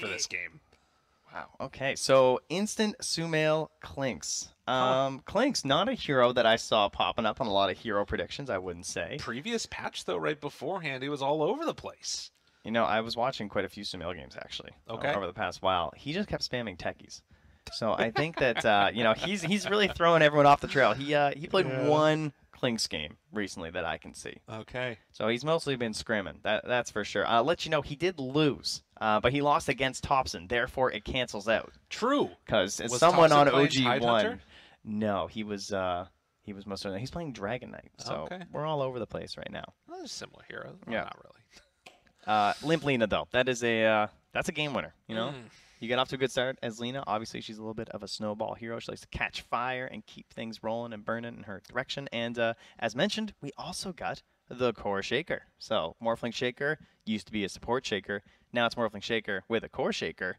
for this game. Wow. Okay, so instant Sumail Clinks. Clinks, not a hero that I saw popping up on a lot of hero predictions, I wouldn't say. Previous patch, though, right beforehand, he was all over the place. You know, I was watching quite a few Sumail games, actually, over the past while. He just kept spamming techies. So I think that, you know, he's really throwing everyone off the trail. He played one Clinks game recently that I can see. Okay. So he's mostly been scrimming, that's for sure. I'll let you know, he did lose, but he lost against Thompson. Therefore, it cancels out. True. Because someone on OG Tidehunter? won. No, he was most certainly. He's playing Dragon Knight, so we're all over the place right now. Well, there's a similar hero. Yeah. Not really. Limp Lena, though, that's a game winner, you know? You get off to a good start as Lena. Obviously, she's a little bit of a snowball hero. She likes to catch fire and keep things rolling and burning in her direction. And as mentioned, we also got the Core Shaker. So Morphling Shaker used to be a support Shaker. Now it's Morphling Shaker with a Core Shaker.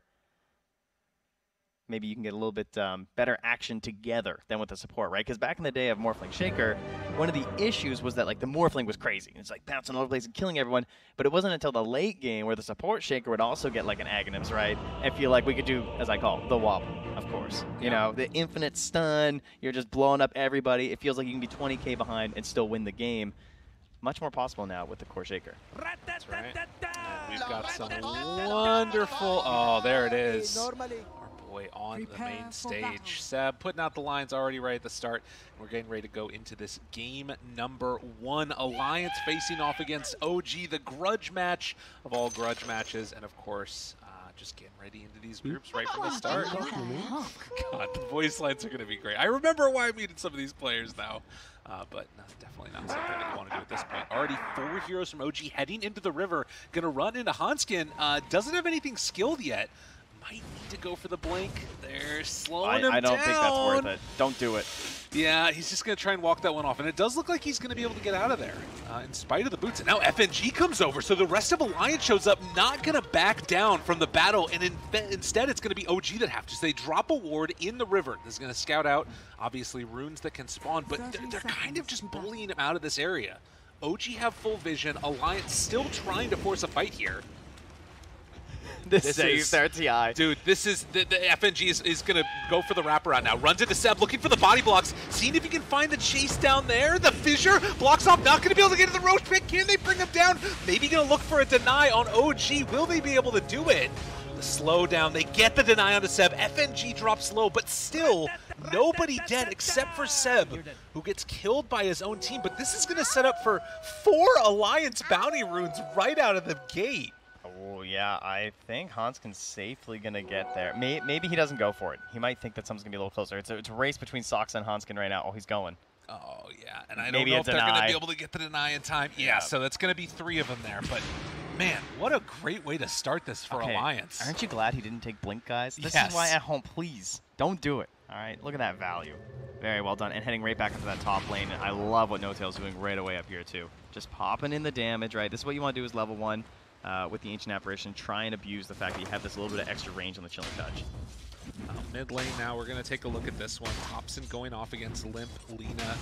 Maybe you can get a little bit better action together than with the support, right? Because back in the day of Morphling Shaker, one of the issues was that like the Morphling was crazy. It's like bouncing all over the place and killing everyone. But it wasn't until the late game where the support Shaker would also get like an Aghanims, right? And feel like we could do, as I call, the wobble, of course. You know, the infinite stun, you're just blowing up everybody. It feels like you can be 20k behind and still win the game. Much more possible now with the Core Shaker. That's right. And we've got some wonderful, oh, there it is. On the main stage. Seb putting out the lines already right at the start. We're getting ready to go into this game number 1. Alliance facing off against OG, the grudge match of all grudge matches. And of course, just getting ready into these groups right from the start. God, the voice lines are going to be great. I remember why I muted some of these players now. But no, definitely not something that you want to do at this point. Already 4 heroes from OG heading into the river. Going to run into Hanskin. Doesn't have anything skilled yet. Might need to go for the blink. They're slowing him down. I don't think that's worth it. Don't do it. Yeah, he's just going to try and walk that one off. And it does look like he's going to be able to get out of there in spite of the boots. And now FNG comes over. So the rest of Alliance shows up, not going to back down from the battle. And instead, it's going to be OG that have to. So they drop a ward in the river. This is going to scout out, obviously, runes that can spawn. But they're kind of just bullying him out of this area. OG have full vision. Alliance still trying to force a fight here. This is RTI. Dude, this is the FNG is going to go for the wraparound now. Runs into Seb, looking for the body blocks. Seeing if he can find the chase down there. The fissure blocks off. Not going to be able to get to the roach pick. Can they bring him down? Maybe going to look for a deny on OG. Will they be able to do it? The slow down. They get the deny onto Seb. FNG drops low, but still nobody dead except for Seb, who gets killed by his own team. But this is going to set up for 4 Alliance bounty runes right out of the gate. Oh, yeah, I think Hanskin's safely going to get there. Maybe he doesn't go for it. He might think that someone's going to be a little closer. It's a race between Sox and Hanskin right now. Oh, he's going. Oh, yeah, and I don't know if they're going to be able to get the deny in time. Yeah, so that's going to be 3 of them there. But, man, what a great way to start this for Alliance. Aren't you glad he didn't take Blink, guys? This is why at home, please, don't do it. All right, look at that value. Very well done. And heading right back into that top lane. I love what No-Tail's doing right away up here, too. Just popping in the damage, right? This is what you want to do is level 1. With the Ancient Apparition, try and abuse the fact that you have this little bit of extra range on the Chilling Touch. Mid lane now, we're going to take a look at this one. Hobson going off against Limp Lena.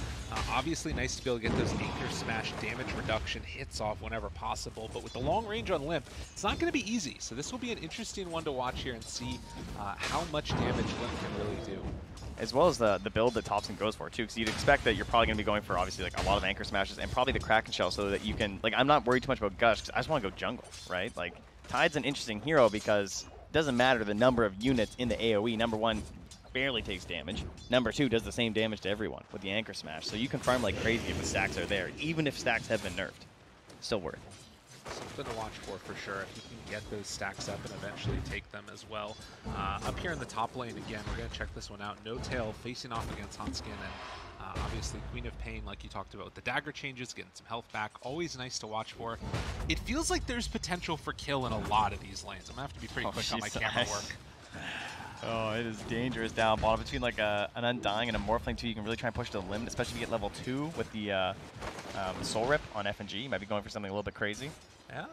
Obviously nice to be able to get those Anchor Smash damage reduction hits off whenever possible, but with the long range on Limp, it's not going to be easy. So this will be an interesting one to watch here and see how much damage Limp can really do. As well as the build that Thompson goes for, too, because you'd expect that you're probably going to be going for, obviously, like a lot of Anchor Smashes and probably the Kraken Shell so that you can, like, I'm not worried too much about Gush, because I just want to go jungle, right? Like, Tide's an interesting hero because it doesn't matter the number of units in the AoE. Number 1 barely takes damage. Number 2 does the same damage to everyone with the Anchor Smash. So you can farm like crazy if the stacks are there, even if stacks have been nerfed. Still worth it. Something to watch for sure, if you can get those stacks up and eventually take them as well. Up here in the top lane, again, we're going to check this one out. No-Tail facing off against Hanskin, and obviously Queen of Pain, like you talked about, with the dagger changes, getting some health back, always nice to watch for. It feels like there's potential for kill in a lot of these lanes. I'm going to have to be pretty quick on my camera work. Oh, it is dangerous down bottom. Between like an Undying and a Morphling 2, you can really try and push to the limit, especially if you get level 2 with the Soul Rip on FNG. You might be going for something a little bit crazy. Yeah,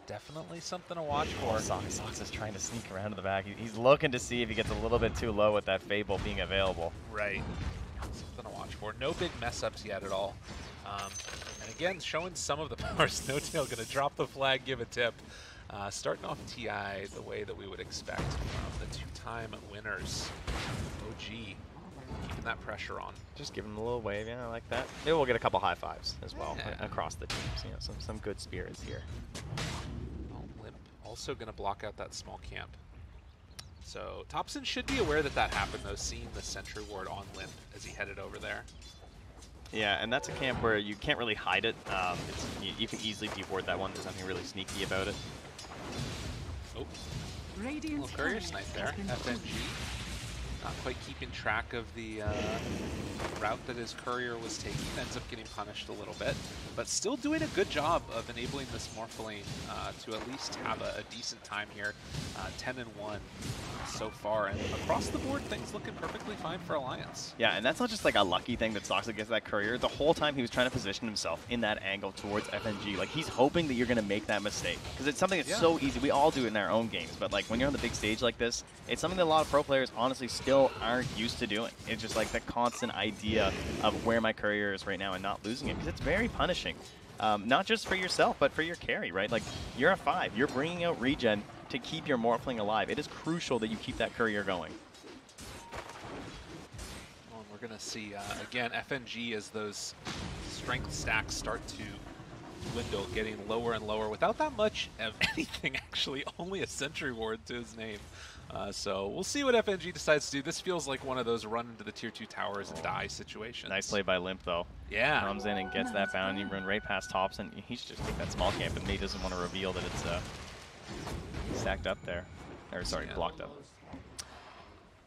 definitely something to watch for. Sox is trying to sneak around to the back. He's looking to see if he gets a little bit too low with that Fable being available. Right. Something to watch for. No big mess-ups yet at all. And again, showing some of the powers. No-Tail going to drop the flag, give a tip. Starting off TI the way that we would expect from the two-time winners. OG keeping that pressure on. Just give him a little wave, yeah, I like that. Maybe we'll get a couple high fives as well Yeah. across the teams. You know, some good spirits here. Oh, Limp also going to block out that small camp. So Topson should be aware that that happened, though, seeing the sentry ward on Limp as he headed over there. Yeah, and that's a camp where you can't really hide it. You can easily deward that one. There's nothing really sneaky about it. Oh, little courier snipe there. FNG not quite keeping track of the route that his courier was taking. Ends up getting punished a little bit, but still doing a good job of enabling this Morphlane to at least have a decent time here. 10-1 so far, and across the board, things looking perfectly fine for Alliance. Yeah, and that's not just like a lucky thing that Sox gets that courier. The whole time he was trying to position himself in that angle towards FNG. Like, he's hoping that you're going to make that mistake. Because it's something that's so easy. We all do it in our own games. But, like, when you're on the big stage like this, it's something that a lot of pro players honestly still aren't used to doing. It's just like the constant idea of where my courier is right now and not losing it. Because it's very punishing. Not just for yourself, but for your carry, right? Like, you're a 5. You're bringing out regen to keep your Morphling alive. It is crucial that you keep that courier going. Well, we're going to see, again, FNG as those strength stacks start to dwindle, getting lower and lower without that much of anything, actually. Only a sentry ward to his name. So we'll see what FNG decides to do. This feels like one of those run into the tier 2 towers and die situations. Nice play by Limp, though. Yeah. Comes in and gets that bounty, run right past Topson. He should just take that small camp, but May doesn't want to reveal that it's stacked up there. Or, sorry, blocked up.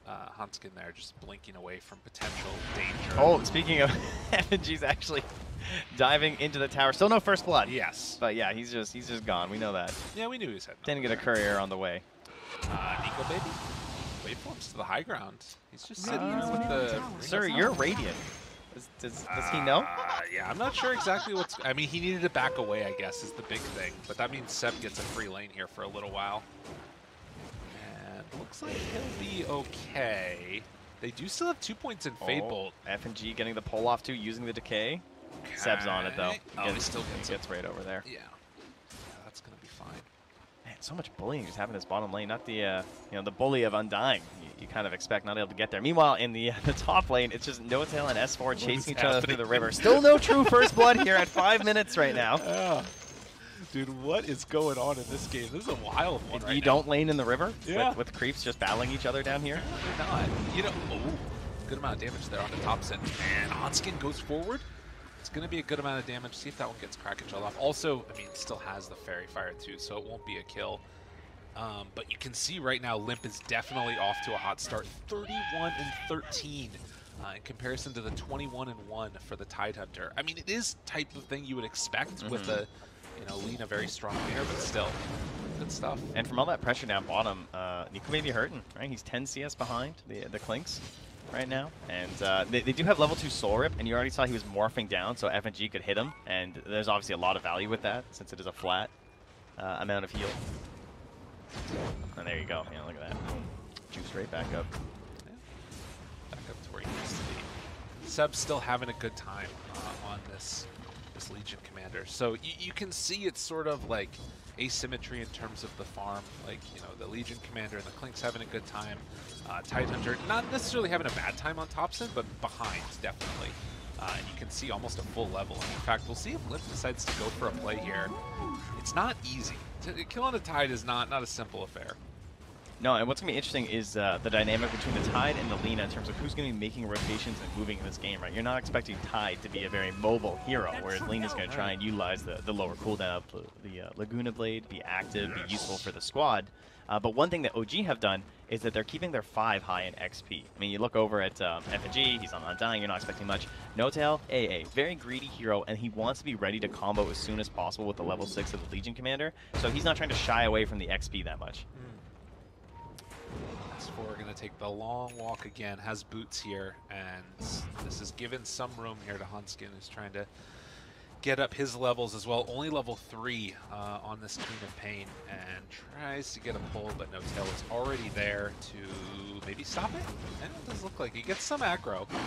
Huntskin there just blinking away from potential danger. Oh, speaking of, FNG's actually diving into the tower. Still no first blood. Yes. But yeah, he's just gone. We know that. Yeah, we knew he was heading. Didn't get a courier on the way. Nico baby. Waveforms to the high ground. He's just sitting there with the... Sir, you're radiant. Does he know? Yeah, I'm not sure exactly what's... I mean, he needed to back away, I guess, is the big thing. But that means Seb gets a free lane here for a little while. And looks like he'll be okay. They do still have 2 points in Fade Bolt. FNG getting the pull off too, using the decay. Okay. Seb's on it though. He still gets right over there. Yeah, that's gonna be fine. Man, so much bullying just happening in this bottom lane. Not the you know, the bully of Undying. You kind of expect not able to get there. Meanwhile, in the top lane, it's just NoTail and S4 chasing each other through the river. Still no true first blood here at 5 minutes right now. Dude, what is going on in this game? This is a wild one right now. You don't lane in the river? Yeah. With creeps just battling each other down here? They're not. You know, good amount of damage there on the top set. And Onskin goes forward. It's going to be a good amount of damage. See if that one gets Kraken Shell off. Also, I mean, it still has the Fairy Fire too, so it won't be a kill. But you can see right now, Limp is definitely off to a hot start. 31-13 in comparison to the 21-1 for the Tidehunter. I mean, it is type of thing you would expect with a, you know, Lina very strong there, but still, good stuff. And from all that pressure down bottom, Nico may be hurting, right? He's 10 CS behind the Clinks right now. And they do have level 2 Soul Rip, and you already saw he was morphing down, so FNG could hit him. And there's obviously a lot of value with that, since it is a flat amount of heal. And there you go. Yeah, look at that. Juice right back up. Yeah. Back up to where he used to be. Seb's still having a good time on this Legion Commander. So you can see it's sort of like asymmetry in terms of the farm. Like, you know, the Legion Commander and the Clink's having a good time. Tidehunter not necessarily having a bad time on Topson, but behind, definitely. And you can see almost a full level. And in fact, we'll see if Limp decides to go for a play here. It's not easy. Killing a Tide is not a simple affair. No, and what's going to be interesting is the dynamic between the Tide and the Lina in terms of who's going to be making rotations and moving in this game, right? You're not expecting Tide to be a very mobile hero, whereas Lina's going to try and utilize the lower cooldown, the Laguna Blade, be active, be useful for the squad. But one thing that OG have done is that they're keeping their 5 high in XP. I mean, you look over at FNG, he's on Undying, you're not expecting much. NoTail, AA, very greedy hero, and he wants to be ready to combo as soon as possible with the level 6 of the Legion Commander, so he's not trying to shy away from the XP that much. S4 going to take the long walk again, has boots here, and this has given some room here to Huntskin, who's trying to get up his levels as well. Only level 3 on this Queen of Pain, and tries to get a pull, but No Tail is already there to maybe stop it. And it does look like he gets some aggro, so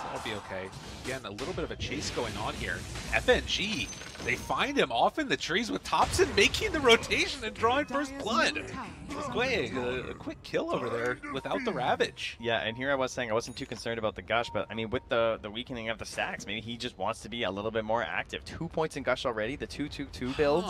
that'll be okay. Again, a little bit of a chase going on here. FNG, they find him off in the trees with Thompson making the rotation and drawing first blood. A quick kill over there without the Ravage. Yeah, and here I was saying I wasn't too concerned about the Gush, but I mean, with the weakening of the stacks, maybe he just wants to be a little bit more active. 2 points in Gush already, the 2-2-2 build.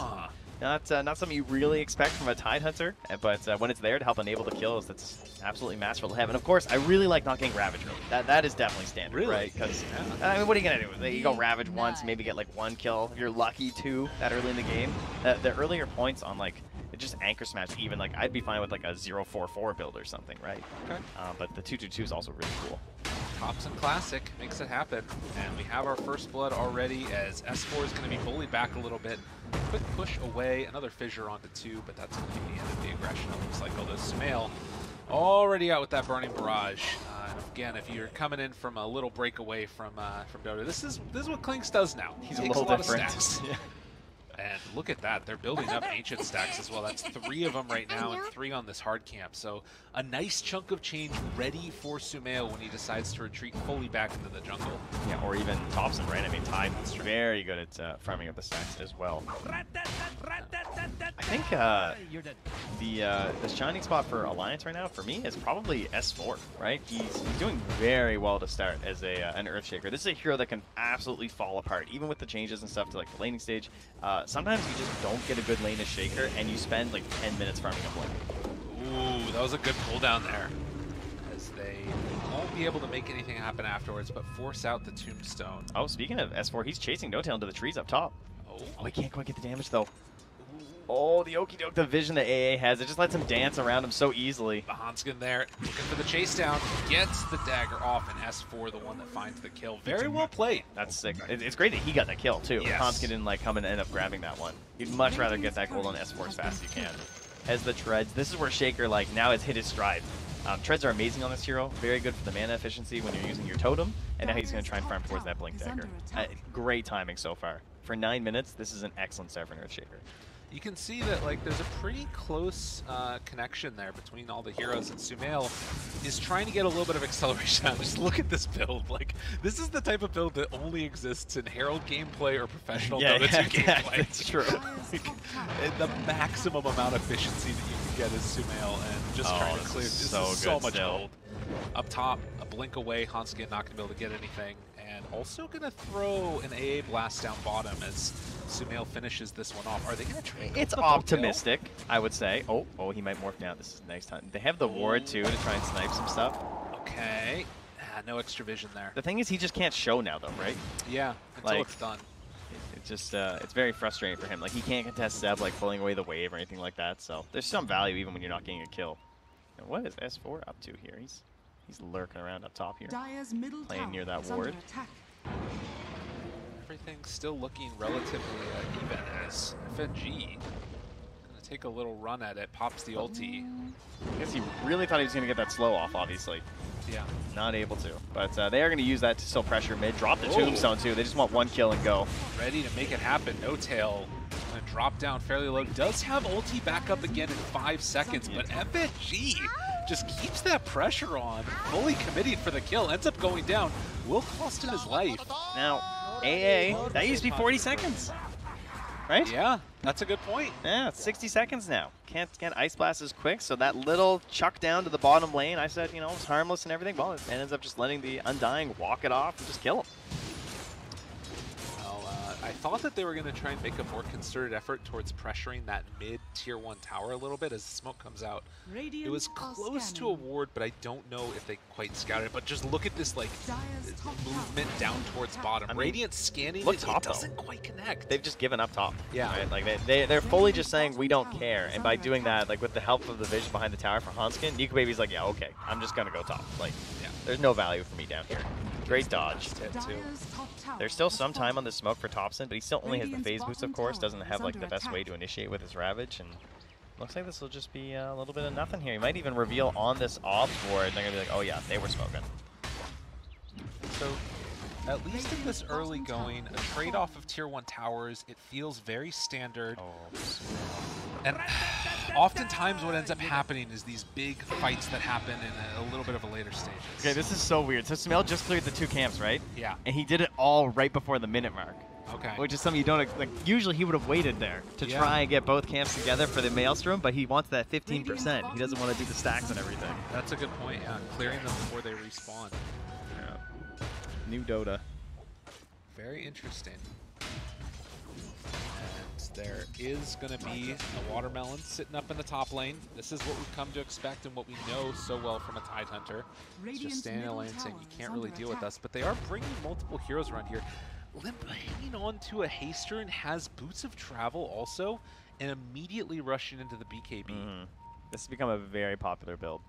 Not something you really expect from a Tide Hunter, but when it's there to help enable the kills, that's absolutely masterful to have. And of course, I really like not getting Ravage early. That is definitely standard, right? Because I mean, what are you gonna do? You go Ravage once, maybe get like 1 kill. You're lucky 2 that early in the game. The earlier points on like just anchor smash, even like I'd be fine with like a 0-4-4 build or something, right? Okay. But the 2-2-2 is also really cool. Thompson Classic makes it happen, and we have our first blood already as S4 is going to be bullied back a little bit. Quick push away, another fissure onto 2, but that's going to be the end of the aggression. It looks like, although Sumail already out with that Burning Barrage. And again, if you're coming in from a little break away from Dota, this is what Klinks does now. He takes a lot different. Of stacks. Yeah. And look at that, they're building up ancient stacks as well. That's 3 of them right now and 3 on this hard camp. So a nice chunk of change ready for Sumail when he decides to retreat fully back into the jungle. Yeah, or even Thompson, right? I mean, Tide's very good at farming up the stacks as well. I think the shining spot for Alliance right now, for me, is probably S4, right? He's doing very well to start as an Earthshaker. This is a hero that can absolutely fall apart, even with the changes and stuff to like the laning stage. Sometimes you just don't get a good lane as Shaker, and you spend like 10 minutes farming up lane. Ooh, that was a good pull down there. As they won't be able to make anything happen afterwards, but force out the Tombstone. Oh, speaking of S4, he's chasing No Tail into the trees up top. Oh, he can't quite get the damage though. Oh, the okey doke, the vision that AA has, it just lets him dance around him so easily. Hanskin there, looking for the chase down, gets the dagger off, and S4 the one that finds the kill. Very well played. That's sick. It's great that he got that kill too. Yes. Hanskin didn't like come and end up grabbing that one. You'd much rather get that gold on S4 as fast as you can. As the treads, this is where Shaker like now has hit his stride. Treads are amazing on this hero, very good for the mana efficiency when you're using your totem, and now he's going to try and farm towards that Blink Dagger. Great timing so far. For 9 minutes, this is an excellent start for an Earthshaker. You can see that like there's a pretty close connection there between all the heroes, and Sumail is trying to get a little bit of acceleration out. Just look at this build. Like, this is the type of build that only exists in Herald gameplay or professional Dota 2 gameplay. That's true. Like, the maximum amount of efficiency that you can get is Sumail, and just trying to clear. This is so much gold. Up top, a blink away, Hanskin not going to be able to get anything. And also going to throw an AA blast down bottom as Sumail finishes this one off. Are they going to try? It's optimistic, I would say. Oh, he might morph down. This is next time. They have the ward too to try and snipe some stuff. Okay. No extra vision there. The thing is, he just can't show now, though, right? Yeah, until it's done. It's just, it's very frustrating for him. Like, he can't contest Zeb, like, pulling away the wave or anything like that. So there's some value even when you're not getting a kill. And what is S4 up to here? He's lurking around up top here, playing near that ward. Everything's still looking relatively even as FNG gonna take a little run at it, pops the ulti. I guess he really thought he was gonna get that slow off, obviously. Yeah. Not able to. But they are gonna use that to still pressure mid. Drop the Tombstone too. They just want 1 kill and go. Ready to make it happen. No Tail gonna drop down fairly low. Does have ulti back up again in 5 seconds, but FNG just keeps that pressure on, fully committed for the kill, ends up going down, will cost him his life. Now, AA, that used to be 40 seconds, right? Yeah, that's a good point. Yeah, it's 60 seconds now. Can't get Ice Blast as quick, so that little chuck down to the bottom lane, I said, you know, it's harmless and everything. Well, it ends up just letting the Undying walk it off and just kill him. I thought that they were going to try and make a more concerted effort towards pressuring that mid-tier 1 tower a little bit as the smoke comes out. It was close to a ward, but I don't know if they quite scouted it. But just look at this, like, movement down towards bottom. Radiant scanning it, it doesn't quite connect. They've just given up top. Yeah. Right? Like, they're fully just saying, we don't care. And by doing that, like, with the help of the vision behind the tower for Hanskin, Nico Baby's like, yeah, okay, I'm just going to go top. Like, yeah, there's no value for me down here. Great dodge. There's still some time on the smoke for Thompson, but he still only has the phase boost, of course. Doesn't have like the best way to initiate with his Ravage, and looks like this will just be a little bit of nothing here. He might even reveal on this off board. They're gonna be like, oh yeah, they were smoking. So at least in this early going, a trade-off of tier 1 towers, it feels very standard. And oftentimes what ends up happening is these big fights that happen in a little bit of a later stages. Okay, this is so weird. So Sumail just cleared the 2 camps, right? Yeah. And he did it all right before the minute mark. Okay. Which is something you don't, like, usually he would have waited there to try and get both camps together for the Maelstrom, but he wants that 15%. He doesn't want to do the stacks and everything. That's a good point, yeah. Clearing them before they respawn. Yeah. New Dota. Very interesting. And there is going to be a Watermelon sitting up in the top lane. This is what we've come to expect and what we know so well from a Tidehunter. It's just standing in the lane saying you can't really deal with us, but they are bringing multiple heroes around here. Limp hanging on to a Haster and has Boots of Travel also, and immediately rushing into the BKB. This has become a very popular build,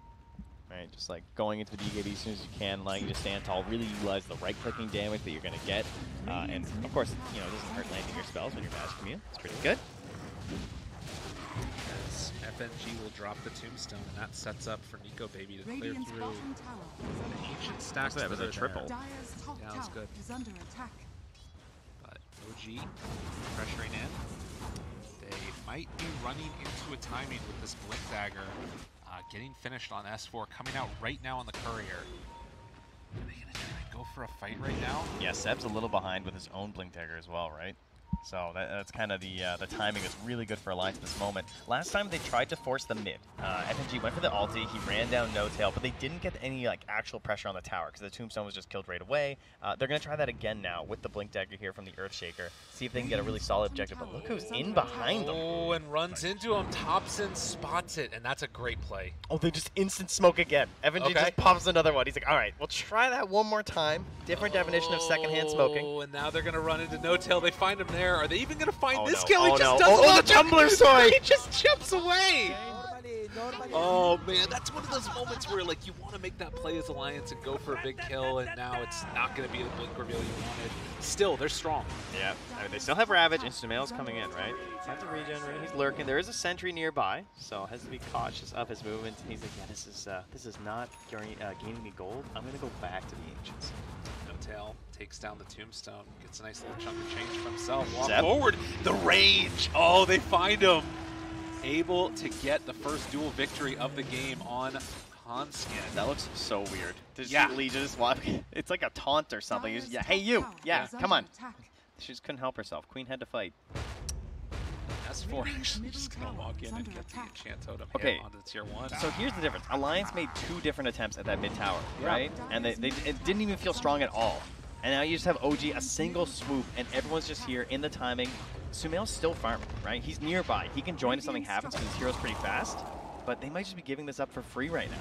right? Just like going into the BKB as soon as you can, allowing you to stand tall, really utilize the right-clicking damage that you're going to get. And of course, you know, it doesn't hurt landing your spells when you're magic immune. It's pretty good. As FNG will drop the Tombstone, and that sets up for Nico Baby to clear through the ancient stacks. That was a triple. Yeah, that was good. But OG pressuring in. They might be running into a timing with this Blink Dagger. Getting finished on S4, coming out right now on the Courier. Are they going to try and go for a fight right now? Yeah, Seb's a little behind with his own Blink Dagger as well, right? So that's kind of the timing is really good for Alliance at this moment. Last time they tried to force the mid. FNG went for the ulti, he ran down No Tail, but they didn't get any like actual pressure on the tower because the Tombstone was just killed right away. They're going to try that again now with the Blink Dagger here from the Earthshaker. See if they can get a really solid objective, but look who's in behind them. Oh, and runs into him. Thompson spots it, and that's a great play. Oh, they just instant smoke again. FNG just pops another one. He's like, all right, we'll try that one more time. Different definition of secondhand smoking. Oh, and now they're going to run into No Tail. They find him there. Are they even going to find this no. kill? He just does the tumbler sword! He just jumps away! Oh man, that's one of those moments where like you want to make that play as Alliance and go for a big kill, and now it's not going to be the blink reveal you wanted. Still, they're strong. Yeah, I mean, they still have Ravage, and Sumail's coming in, right? He's have to regen, he's lurking. There is a sentry nearby, so has to be cautious of his movement. He's like, yeah, this is not gaining me gold. I'm going to go back to the Ancients. No Tail takes down the Tombstone, gets a nice little chunk of change for himself. Walk forward, the rage! Oh, they find him! Able to get the first duel victory of the game on Hanskin. That looks so weird. Legion just walk. It's like a taunt or something. Just, hey you! Yeah, come on. She just couldn't help herself. Queen had to fight. S4 actually just gonna walk in and get the enchant totem onto the tier 1. So here's the difference. Alliance made 2 different attempts at that mid tower, right? And it didn't even feel strong at all. And now you just have OG, a single swoop, and everyone's just here in the timing. Sumail's still farming, right? He's nearby. He can join if something happens because his hero's pretty fast, but they might just be giving this up for free right now.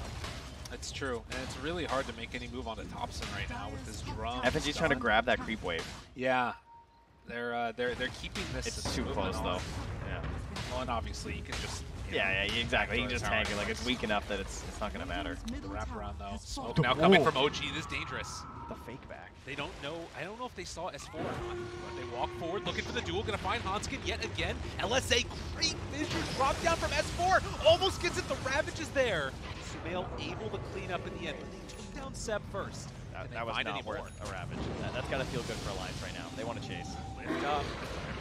That's true, and it's really hard to make any move onto Thompson right now with this drum. FNG's trying to grab that creep wave. Yeah, they're keeping this. It's too close though. Yeah. Well, and obviously you can just. Yeah, exactly. You can just tank it like it's weak enough that it's not gonna matter. The wraparound though. Smoke now coming from OG. This is dangerous. The fake back. They don't know. I don't know if they saw S4 or not. But they walk forward, looking for the duel. Gonna find Hanskin yet again. LSA, great vision. Drop down from S4. Almost gets it. The Ravage is there. Sumail able to clean up in the end, but they took down Seb first. That was not worth a Ravage. That's gotta feel good for Alliance right now. They want to chase. Lift up.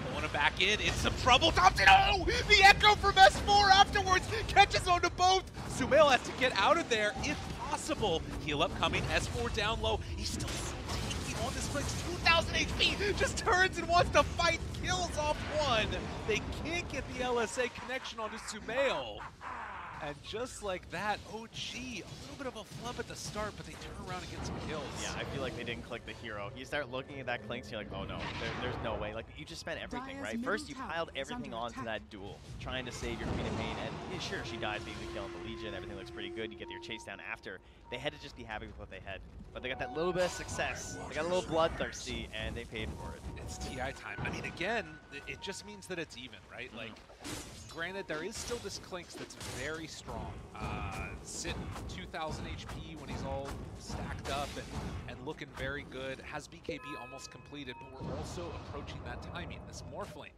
Pulling him back in. It's some trouble. Thompson. Oh! The echo from S4 afterwards catches onto both. Sumail has to get out of there if possible. Heal up coming. S4 down low. He's still taking on this place. 2,000 HP. Just turns and wants to fight. Kills off one. They can't get the LSA connection onto Sumail. And just like that, OG, a little bit of a flub at the start, but they turn around and get some kills. Yeah, I feel like they didn't click the hero. You start looking at that Clinks, and you're like, oh no, there's no way. Like, you just spent everything, right? First, you piled everything onto that duel, trying to save your Queen of Pain, and yeah, sure, she dies, being the kill on the Legion, everything looks pretty good, you get your chase down after. They had to just be happy with what they had. But they got that little bit of success, they got a little bloodthirsty, and they paid for it. It's TI time. I mean, again, it just means that it's even, right? Like, granted, there is still this Clinks that's very strong. Sitting 2,000 HP when he's all stacked up and looking very good. Has BKB almost completed, but we're also approaching that timing. This Morphling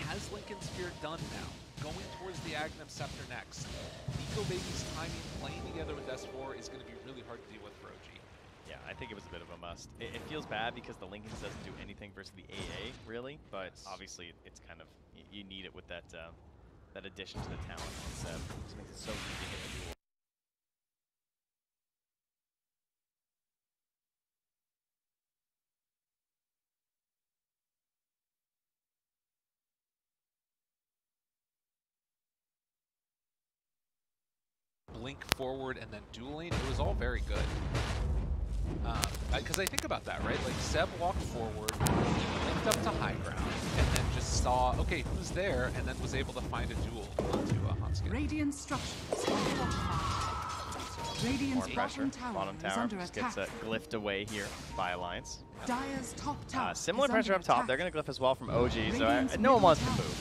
has Lincoln Sphere done now. Going towards the Agnum Scepter next. Nico Baby's timing, playing together with S4 is going to be really hard to deal with for OG. Yeah, I think it was a bit of a must. It feels bad because the Lincolns doesn't do anything versus the AA, really, but obviously it's kind of, you need it with that that addition to the talent. It just makes it so easy to get a duel. Blink forward and then dueling, it was all very good. Because I think about that, right? Like, Seb walked forward, linked up to high ground, and then just saw, okay, who's there, and then was able to find a duel onto Hanskin. Radiant structures Radiant's more pressure. Bottom tower just gets glyphed away here by Alliance. Dire's top tower Similar pressure up top. They're going to glyph as well from OG, so no one wants to move.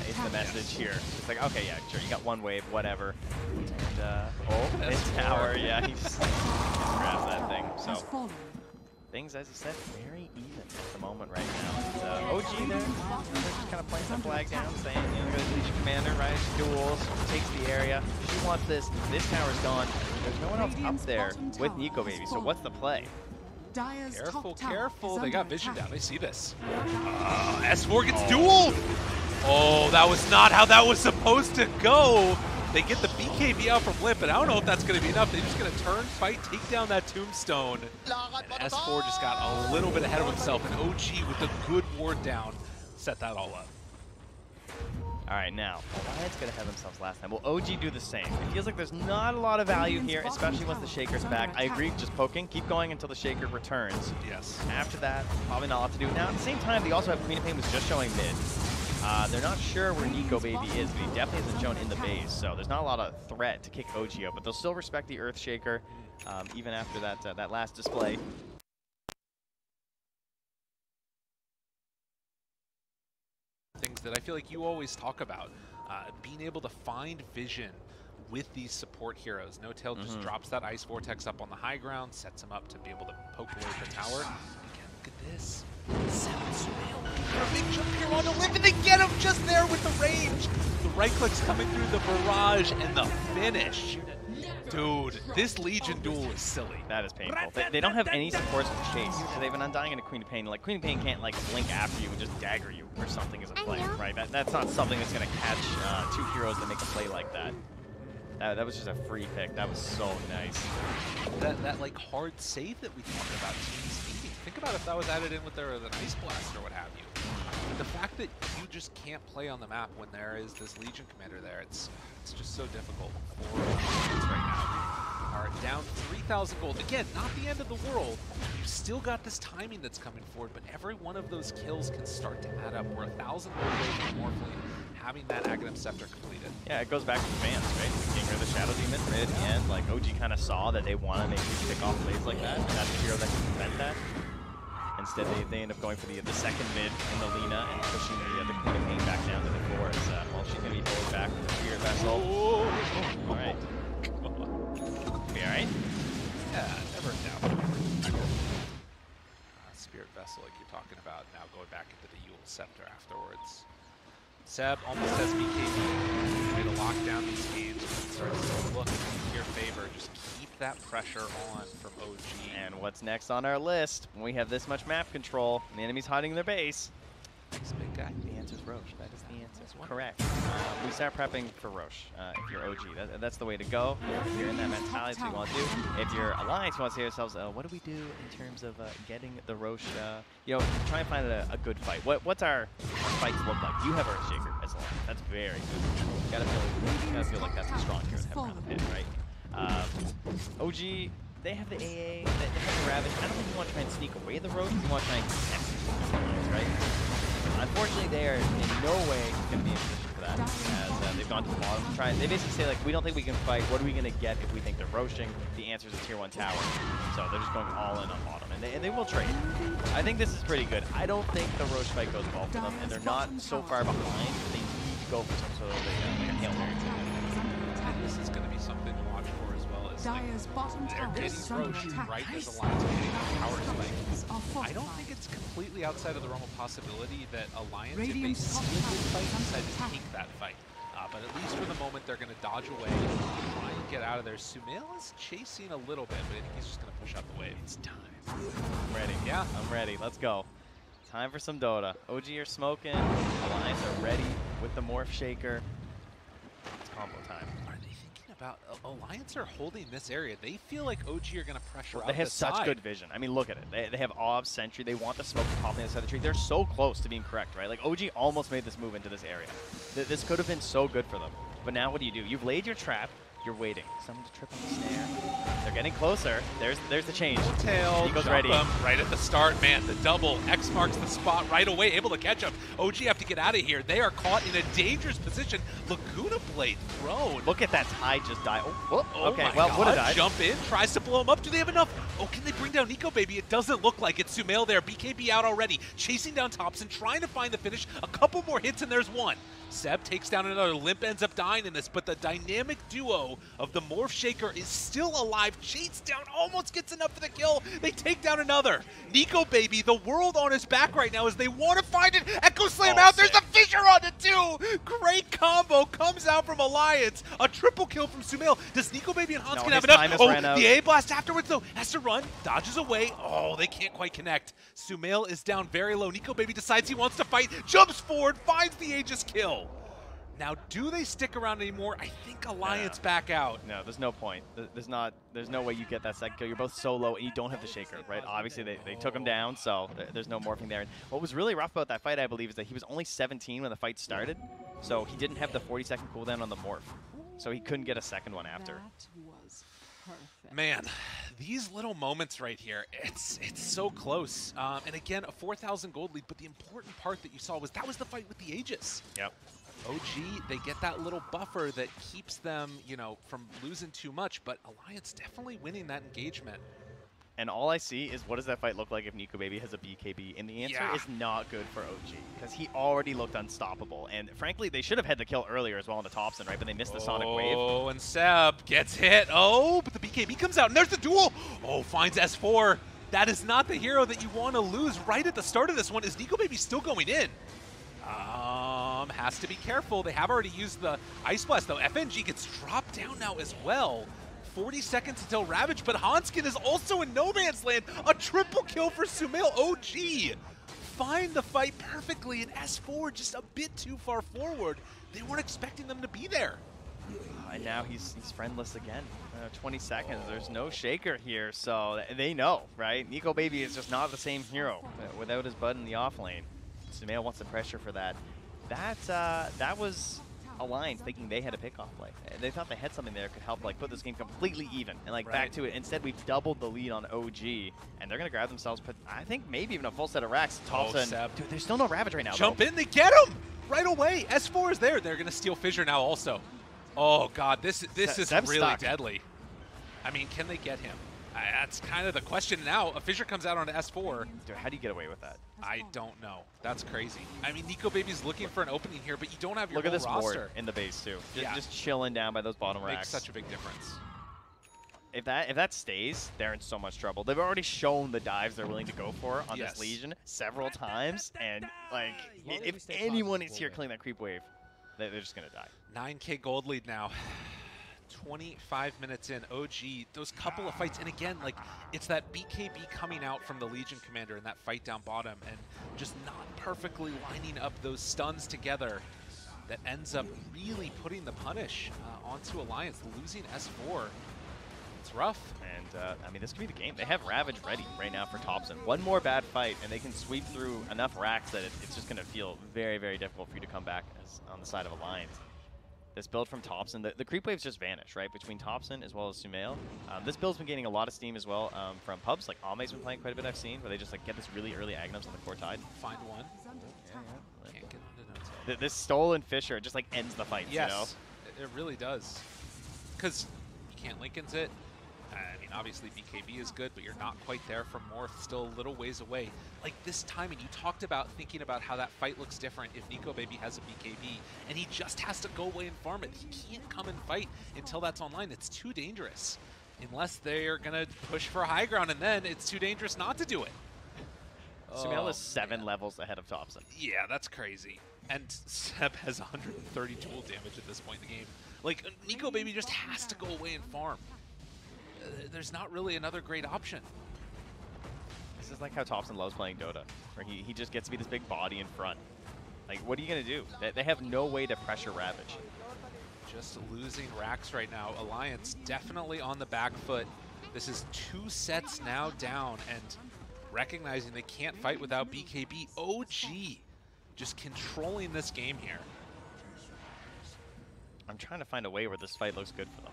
Is the message here. It's like, okay, yeah, sure, you got one wave, whatever. And, mid tower, yeah, he just grabs that thing. So, things, as you said, very even at the moment right now. OG there, they're just kind of playing the flag down, saying, you know, the Legion Commander, right, duels, takes the area. She wants this. This tower's gone. There's no one else up there with Nico Baby, so what's the play? Careful, careful. They got vision down. They see this. S4 gets dueled. Oh, that was not how that was supposed to go. They get the BKB out from Limp, but I don't know if that's going to be enough. They're just going to turn, fight, take down that tombstone. And S4 just got a little bit ahead of himself, and OG with a good ward down set that all up. All right, now, Alliance going to have themselves last time. Will OG do the same? It feels like there's not a lot of value here, especially once the Shaker's back. I agree, just poking, keep going until the Shaker returns. Yes. After that, probably not a lot to do. Now, at the same time, they also have Queen of Pain was just showing mid. They're not sure where Nico Baby is, but he definitely isn't shown in the base, so there's not a lot of threat to kick OG out, but they'll still respect the Earth Shaker, even after that, that last display. Things that I feel like you always talk about, being able to find vision with these support heroes. No Tail just drops that Ice Vortex up on the high ground, sets him up to be able to poke away the tower. Again, look at this. 7 surveil for a big jump here on the Limp, and they get him just there with the range. The right click's coming through the barrage and the finish. Dude, this Legion duel is silly. That is painful. They don't have any supports to chase, so they have an Undying and a Queen of Pain. Like, Queen of Pain can't, like, blink after you and just dagger you or something as a play, right? That's not something that's going to catch two heroes that make a play like that. That was just a free pick. That was so nice. That like, hard save that we talked about, team speeding. Think about if that was added in with an Ice Blast or what have you. The fact that you just can't play on the map when there is this Legion Commander there, it's just so difficult for us right now. All right, down 3,000 gold. Again, not the end of the world. You've still got this timing that's coming forward, but every one of those kills can start to add up. We're 1,000 gold away from Morphling having that Aghanim Scepter completed. Yeah, it goes back to the fans, right? Getting rid of the Shadow Demon right at the end. Like, OG kind of saw that they want to make you pick off plays like that, and that's a hero that can prevent that. Instead, they end up going for the second mid in the Lina and pushing the Queen of Pain back down to the core. Well, she's going to be pulled back with the Spirit Vessel. All right. Be all right? Yeah, never in doubt. Spirit Vessel, like you're talking about, now going back into the Yule Scepter afterwards. Seb almost has BKB. Way to lock down these games when it starts to look in your favor. Just keep that pressure on from OG. And what's next on our list? When we have this much map control, and the enemy's hiding their base. This big guy. The answer is Roche. That is the answer. Correct. We start prepping for Roche if you're OG. That's the way to go. If you're in that mentality, we want to do. If you're Alliance, we want to say to ourselves, what do we do in terms of getting the Roche? You know, try and find a good fight. What's our fights look like? You have Earthshaker as Alliance. That's very good. You gotta feel like that's a strong hero to have around the pit, right? OG. They have the AA, they have the Ravage. I don't think you want to try and sneak away the Roche. You want to try and contest the right? Unfortunately, they are in no way going to be in position for that, as they've gone to the bottom to try. They basically say, like, we don't think we can fight. What are we going to get if we think they're roaching? The answer is a tier 1 tower. So they're just going all in on bottom, and they will trade. I think this is pretty good. I don't think the Roche fight goes well for them, and they're not so far behind that they need to go for some sort of like a Hail Mary. This is going to be something to watch for as well. As Dire's bottom tower is Roche right as Alliance getting power spike. I don't think it's completely outside of the realm of possibility that Alliance, if they see a good fight, decide to take that fight. But at least for the moment, they're going to dodge away, try and get out of out of there. Sumail is chasing a little bit, but I think he's just going to push out the wave. It's time. I'm ready. Yeah. I'm ready. Let's go. Time for some Dota. OG are smoking. Alliance are ready with the Morph Shaker. It's combo time. Are they thinking about Alliance are holding this area? They feel like OG are going to pressure out They have the such side. good vision. I mean, look at it. They have Ob, Sentry. They want the smoke to pop on the other side of the tree. They're so close to being correct, right? Like, OG almost made this move into this area. This could have been so good for them. But now what do? You've laid your trap. You're waiting. Someone to trip on the snare. They're getting closer. There's the change. Tail, Eagle's jump ready. him right at the start, man. The double. X marks the spot right away, able to catch up. OG have to get out of here. They are caught in a dangerous position. Laguna Blade thrown. Look at that Tide just die. Oh, Oh okay. my Well, God. would have died. Jump in, tries to blow him up. Do they have enough? Oh, can they bring down Nico Baby? It doesn't look like it. Sumail there. BKB out already. Chasing down Thompson, trying to find the finish. A couple more hits and there's one. Seb takes down another. Limp ends up dying in this, but the dynamic duo of the Morph Shaker is still alive. Chase down, almost gets enough for the kill. They take down another. Nico Baby, the world on his back right now as they want to find it. Echo Slam out. There's a fissure on it too. Great combo comes out from Alliance. A triple kill from Sumail. Does Nico Baby and Hans No, can have his time enough? has ran out. The A blast afterwards though has to run. Dodges away. Oh, they can't quite connect. Sumail is down very low. Nico Baby decides he wants to fight. Jumps forward, finds the Aegis kill. Now, do they stick around anymore? I think Alliance back out. No, there's no point. There's no way you get that second kill. You're both so low, and you don't have the Shaker, right? Obviously, they took him down, so there's no morphing there. And what was really rough about that fight, I believe, is that he was only 17 when the fight started, so he didn't have the 40-second cooldown on the morph, so he couldn't get a second one after. That was perfect. Man, these little moments right here, it's so close. And again, a 4,000 gold lead, but the important part that you saw was that was the fight with the Aegis. Yep. OG, they get that little buffer that keeps them, you know, from losing too much, but Alliance definitely winning that engagement. And all I see is what does that fight look like if Nico Baby has a BKB? And the answer is not good for OG, because he already looked unstoppable. And frankly, they should have had the kill earlier as well on the Thompson, right? But they missed the Sonic Wave. Oh, and Seb gets hit. Oh, but the BKB comes out, and there's the duel. Oh, finds S4. That is not the hero that you want to lose right at the start of this one. Is Nico Baby still going in? Has to be careful. They have already used the Ice Blast, though. FNG gets dropped down now as well. 40 seconds until Ravage, but Hanskin is also in no man's land. A triple kill for Sumail. OG find the fight perfectly, and S4 just a bit too far forward. They weren't expecting them to be there. And now he's friendless again. 20 seconds. There's no Shaker here, so they know, right? Nico Baby is just not the same hero without his bud in the off lane. Sumail wants the pressure for that. That was Alliance thinking they had a pickoff play. They thought they had something there that could help like put this game completely even and like back to it. Instead, we've doubled the lead on OG, and they're gonna grab themselves. But I think maybe even a full set of racks. Thompson, dude, there's still no Ravage right now. Jump in, they get him right away. S4 is there. They're gonna steal Fissure now also. Oh God, this is really stuck. deadly. I mean, can they get him? That's kind of the question now. A Fissure comes out on S4. Dude, how do you get away with that? I don't know. That's crazy. I mean, Nico Baby's looking for an opening here, but you don't have your Look at this roster. ward in the base too. Yeah. Just chilling down by those bottom Makes racks. such a big difference. If that stays, they're in so much trouble. They've already shown the dives they're willing to go for on this Legion several times, and like if anyone is here killing that creep wave, they're just gonna die. 9K gold lead now. 25 minutes in, OG, those couple of fights, and again, like, it's that BKB coming out from the Legion commander in that fight down bottom, and just not perfectly lining up those stuns together that ends up really putting the punish onto Alliance, losing S4. It's rough. And, I mean, this could be the game. They have Ravage ready right now for Thompson. One more bad fight, and they can sweep through enough racks that it's just going to feel very, very difficult for you to come back on the side of Alliance. This build from Thompson, the creep waves just vanish, right, between Thompson as well as Sumail. This build's been gaining a lot of steam as well from pubs, like Ame's been playing quite a bit I've seen, where they just like get this really early Agnums on the core Tide. Find one. Can't get into notes. This stolen Fissure just like ends the fight, Yes, you know? it really does. Because you can't Linken's it. I mean, obviously BKB is good, but you're not quite there for Morph, still a little ways away. Like this timing, you talked about thinking about how that fight looks different if Nico Baby has a BKB, and he just has to go away and farm it. He can't come and fight until that's online. It's too dangerous. Unless they're going to push for high ground, and then it's too dangerous not to do it. Sumail is 7 levels ahead of Thompson. Yeah, that's crazy. And Seb has 130 dual damage at this point in the game. Like, Nico Baby just has to go away and farm. There's not really another great option. This is like how Thompson loves playing Dota, where he just gets to be this big body in front. Like, what are you going to do? They have no way to pressure Ravage. Just losing Rax right now. Alliance definitely on the back foot. This is 2 sets now down, and recognizing they can't fight without BKB. OG just controlling this game here. I'm trying to find a way where this fight looks good for them.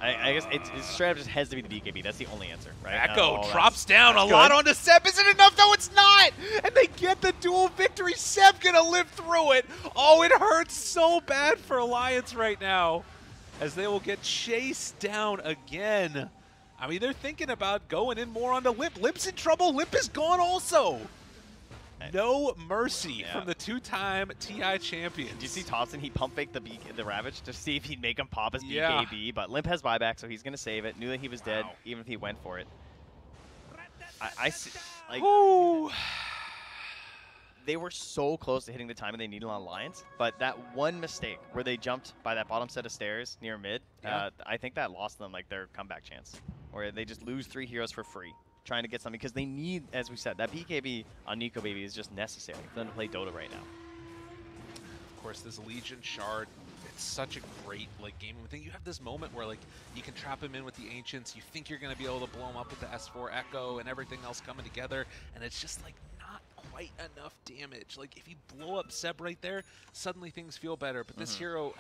I guess it's straight up just has to be the BKB. That's the only answer, right? Echo drops down a lot onto Seb. Is it enough? No, it's not! And they get the dual victory. Seb gonna live through it. Oh, it hurts so bad for Alliance right now, as they will get chased down again. I mean, they're thinking about going in more onto Limp. Limp's in trouble. Limp is gone also. No mercy from the 2-time TI champion. Did you see Thompson? He pump faked the Ravage to see if he'd make him pop his BKB, but Limp has buyback, so he's going to save it. Knew that he was dead, even if he went for it. I see, like, they were so close to hitting the timing they needed on Alliance, but that one mistake where they jumped by that bottom set of stairs near mid, I think that lost them like their comeback chance, where they just lose 3 heroes for free, trying to get something, because they need, as we said, that BKB on Nico Baby is just necessary for them to play Dota right now. Of course, this Legion Shard, it's such a great gaming thing. You have this moment where you can trap him in with the Ancients, you think you're going to be able to blow him up with the S4 Echo and everything else coming together, and it's just not quite enough damage. Like, if you blow up Seb right there, suddenly things feel better, but this hero,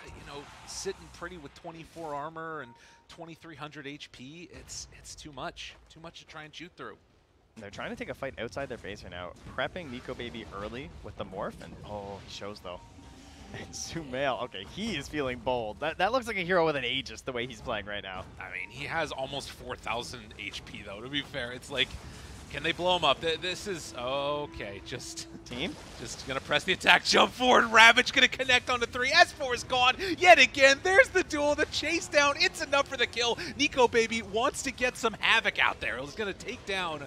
sitting pretty with 24 armor and 2300 HP, it's too much to try and shoot through. They're trying to take a fight outside their base right now, prepping Nico Baby early with the morph, and he shows though. And Sumail, okay, he is feeling bold. That looks like a hero with an Aegis the way he's playing right now. I mean, he has almost 4,000 HP though, to be fair. It's like, can they blow him up? This is, okay, just gonna press the attack, jump forward, Ravage gonna connect onto 3. S4 is gone yet again. There's the duel, the chase down. It's enough for the kill. Nico Baby wants to get some havoc out there. He's gonna take down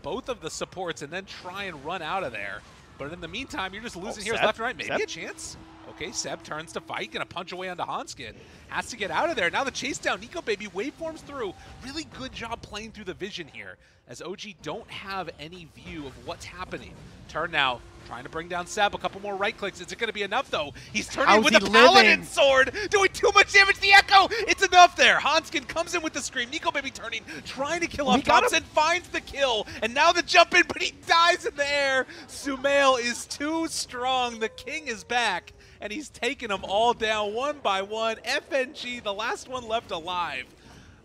both of the supports and then try and run out of there. But in the meantime, you're just losing heroes left and right. Maybe a chance. Okay, Seb turns to fight, gonna punch away onto Hanskin. Has to get out of there. Now the chase down, Nico Baby waveforms through. Really good job playing through the vision here, as OG don't have any view of what's happening. Turn now, trying to bring down Seb. A couple more right clicks. Is it gonna be enough though? He's turning with a Paladin sword, doing too much damage to the Echo. It's enough there. Hanskin comes in with the scream. Nico Baby turning, trying to kill off Thompson, finds the kill, and now the jump in, but he dies in the air. Sumail is too strong. The king is back, and he's taking them all down one by one. FNG, the last one left alive,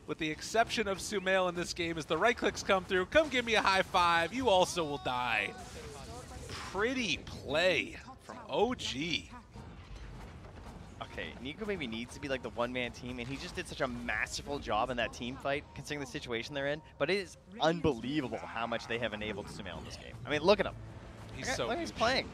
with the exception of Sumail in this game, as the right clicks come through. Come give me a high five. You also will die. Pretty play from OG. Okay, Nico Baby needs to be like the one-man team, and he just did such a masterful job in that team fight, considering the situation they're in. But it is unbelievable how much they have enabled Sumail in this game. I mean, look at him. Look, he's playing.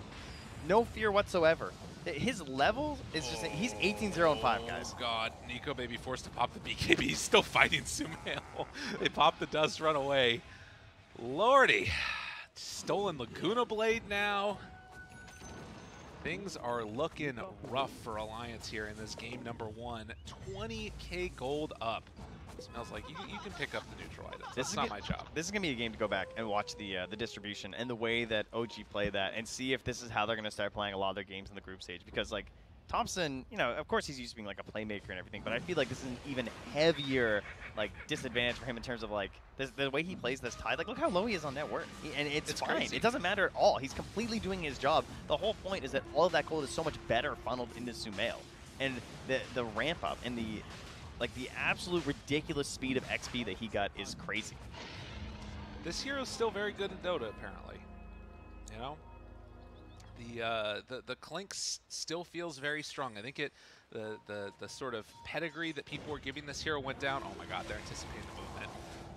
No fear whatsoever. His level is just, he's 18-0 and 5, guys. Oh, God. Nico Baby forced to pop the BKB. He's still fighting Sumail. They pop the dust, run away. Lordy. Stolen Laguna Blade now. Things are looking rough for Alliance here in this game number 1. 20k gold up. Smells like you can pick up the neutral items. That's not my job. This is going to be a game to go back and watch the distribution and the way that OG play that, and see if this is how they're going to start playing a lot of their games in the group stage. Because, like, Thompson, of course he's used to being like a playmaker and everything, but I feel like this is an even heavier disadvantage for him in terms of the way he plays this Tide. Like, look how low he is on net worth, and it's fine. Crazy. It doesn't matter at all. He's completely doing his job. The whole point is that all of that gold is so much better funneled into Sumail, and the ramp up and the absolute ridiculous speed of XP that he got is crazy. This hero's still very good in Dota, apparently. The Clink still feels very strong. I think the sort of pedigree that people were giving this hero went down. Oh my God, they're anticipating the movement.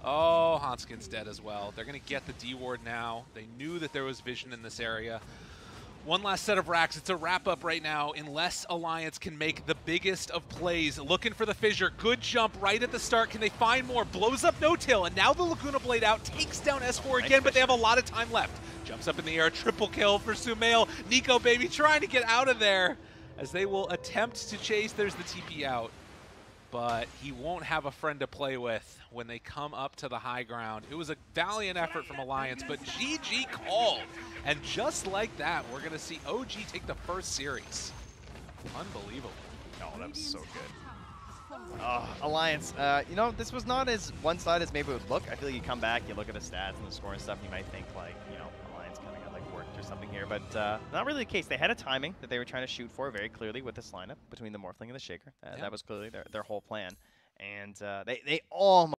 Oh, Hanskin's dead as well. They're gonna get the D ward now. They knew that there was vision in this area. One last set of racks. It's a wrap-up right now, unless Alliance can make the biggest of plays. Looking for the fissure. Good jump right at the start. Can they find more? Blows up No-Till, and now the Laguna Blade out. Takes down S4 again, but they have a lot of time left. Jumps up in the air. Triple kill for Sumail. Nico Baby trying to get out of there. as they will attempt to chase. There's the TP out, but he won't have a friend to play with when they come up to the high ground. It was a valiant effort from Alliance, but GG called. And just like that, we're going to see OG take the first series. Unbelievable. Oh, that was so good. Alliance, you know, this was not as one-sided as maybe it would look. I feel like you come back, you look at the stats and the score and stuff, you might think like, you know, Alliance kind of got like worked or something here, but not really the case. They had a timing that they were trying to shoot for very clearly with this lineup between the Morphling and the Shaker. That was clearly their whole plan. And they almost